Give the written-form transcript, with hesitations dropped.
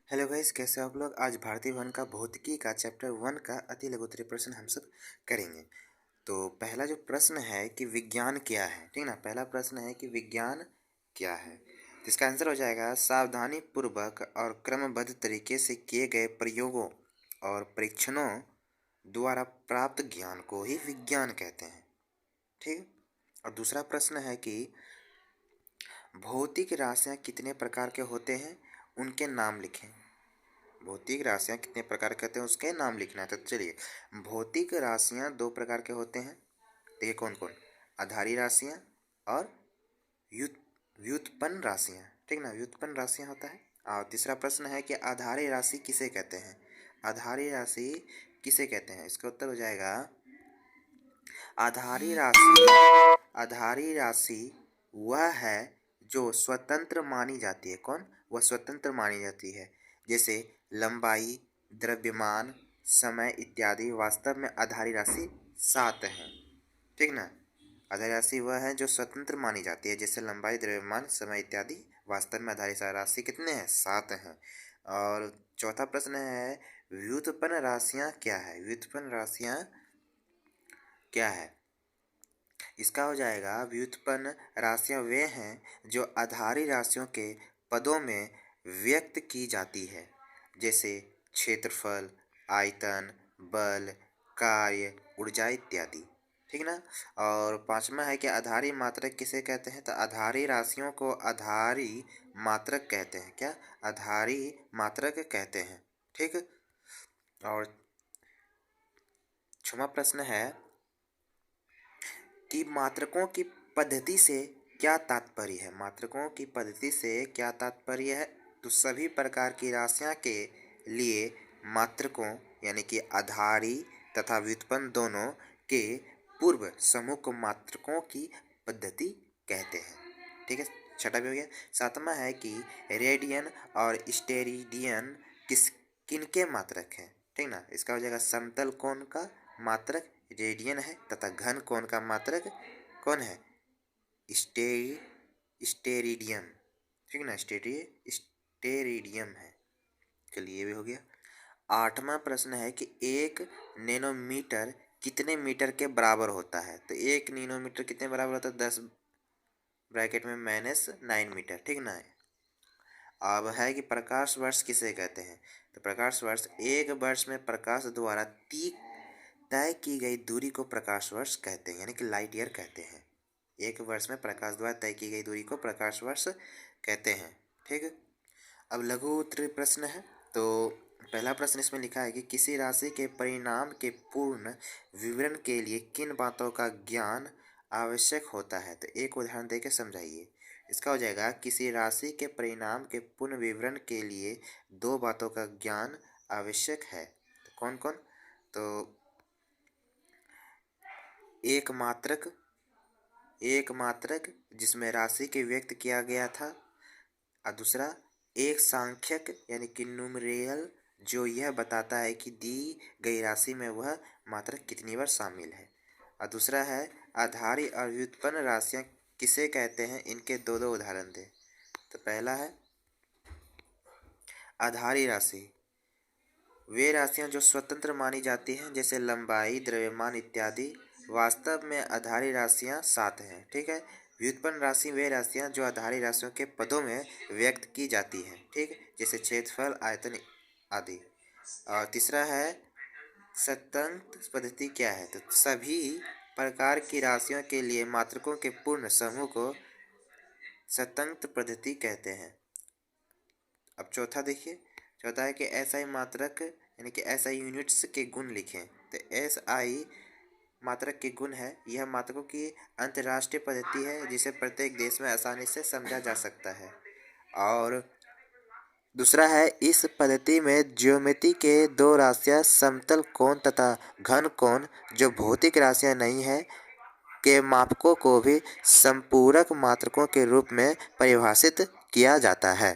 Hello guys, कैसे हो आप लोग। आज भारतीय वन का भौतिकी का चैप्टर 1 का अति लघुत्तरीय प्रश्न हम सब करेंगे। तो पहला जो प्रश्न है कि विज्ञान क्या है, ठीक ना। पहला प्रश्न है कि विज्ञान क्या है, तो इसका आंसर हो जाएगा सावधानी पूर्वक और क्रमबद्ध तरीके से किए गए प्रयोगों और परीक्षणों द्वारा प्राप्त ज्ञान को ही विज्ञान कहते हैं, ठीक। और दूसरा प्रश्न है कि भौतिक राशियाँ कितने प्रकार के होते हैं, उनके नाम लिखें। भौतिक राशियाँ कितने प्रकार के होते हैं उसके नाम लिखना है। तो चलिए, भौतिक राशियाँ दो प्रकार के होते हैं। देखिए कौन कौन, आधारी राशियाँ और व्युत्पन्न राशियाँ, ठीक ना। व्युत्पन्न राशियाँ होता है। और तीसरा प्रश्न है कि आधारी राशि किसे कहते हैं। आधारी राशि किसे कहते हैं, इसका उत्तर हो जाएगा आधारी राशि। आधारी राशि वह है जो स्वतंत्र मानी जाती है। कौन, वह स्वतंत्र मानी जाती है। जैसे लंबाई, द्रव्यमान, समय इत्यादि वास्तव में आधारी राशि 7 है, ठीक ना। आधारी राशि वह है जो स्वतंत्र मानी जाती है, जैसे लंबाई, द्रव्यमान, समय इत्यादि वास्तव में आधारी राशि कितने हैं, 7 हैं। और चौथा प्रश्न है व्युत्पन्न राशियाँ क्या है। व्युत्पन्न राशियाँ क्या है, इसका हो जाएगा व्युत्पन्न राशियाँ वे हैं जो आधारी राशियों के पदों में व्यक्त की जाती है, जैसे क्षेत्रफल, आयतन, बल, कार्य, ऊर्जा इत्यादि, ठीक ना। और पांचवा है कि आधारी मात्रक किसे कहते हैं, तो आधारी राशियों को आधारी मात्रक कहते हैं। क्या, आधारी मात्रक कहते हैं, ठीक। और छठवां प्रश्न है कि मात्रकों की पद्धति से क्या तात्पर्य है। मात्रकों की पद्धति से क्या तात्पर्य है, तो सभी प्रकार की राशियां के लिए मात्रकों यानी कि आधारी तथा व्युत्पन्न दोनों के पूर्व समूह को मात्रकों की पद्धति कहते हैं, ठीक है। छठा भी हो गया। सातवां है कि रेडियन और स्टेरिडियन किनके मात्रक हैं, ठीक ना। इसका हो जाएगा समतल कोण का मात्रक रेडियन है तथा घन कोण का मात्रक कौन है, स्टेरिडियम, ठीक ना। स्टेरिडियम है। चलिए ये भी हो गया। आठवां प्रश्न है कि 1 नैनोमीटर कितने मीटर के बराबर होता है। तो 1 नैनोमीटर कितने बराबर होता है, 10 ब्रैकेट में -9 मीटर, ठीक ना। अब है कि प्रकाश वर्ष किसे कहते हैं, तो प्रकाश वर्ष एक वर्ष में प्रकाश द्वारा तय की गई दूरी को प्रकाश वर्ष कहते हैं, यानी कि लाइट ईयर कहते हैं। एक वर्ष में प्रकाश द्वारा तय की गई दूरी को प्रकाश वर्ष कहते हैं, ठीक। अब लघु उत्तरीय प्रश्न है। तो पहला प्रश्न इसमें लिखा है कि किसी राशि के परिणाम के पूर्ण विवरण के लिए किन बातों का ज्ञान आवश्यक होता है। तो एक उदाहरण देकर समझाइए। इसका हो जाएगा किसी राशि के परिणाम के पूर्ण विवरण के लिए 2 बातों का ज्ञान आवश्यक है। तो कौन कौन, तो एक मात्रक जिसमें राशि के व्यक्त किया गया था, और दूसरा एक सांख्यक यानी कि न्यूमेरिकल जो यह बताता है कि दी गई राशि में वह मात्रक कितनी बार शामिल है। और दूसरा है आधारी और व्युत्पन्न राशियाँ किसे कहते हैं, इनके दो दो उदाहरण दें। तो पहला है आधारी राशि वे राशियाँ जो स्वतंत्र मानी जाती हैं, जैसे लंबाई, द्रव्यमान इत्यादि वास्तव में आधारी राशियाँ 7 हैं, ठीक है। व्युत्पन्न राशि वे राशियाँ जो आधारी राशियों के पदों में व्यक्त की जाती हैं, ठीक, जैसे क्षेत्रफल, आयतन आदि। और तीसरा है सतंत्र पद्धति क्या है, तो सभी प्रकार की राशियों के लिए मात्रकों के पूर्ण समूह को सतंत्र पद्धति कहते हैं। अब चौथा देखिए, चौथा है कि एसआई मात्रक यानी कि एसआई यूनिट्स के गुण लिखें। तो एसआई मात्रक के गुण है, यह मात्रकों की अंतर्राष्ट्रीय पद्धति है जिसे प्रत्येक देश में आसानी से समझा जा सकता है। और दूसरा है इस पद्धति में ज्योमेट्री के 2 राशियाँ समतल कोण तथा घन कोण जो भौतिक राशियाँ नहीं है के मापकों को भी संपूरक मात्रकों के रूप में परिभाषित किया जाता है।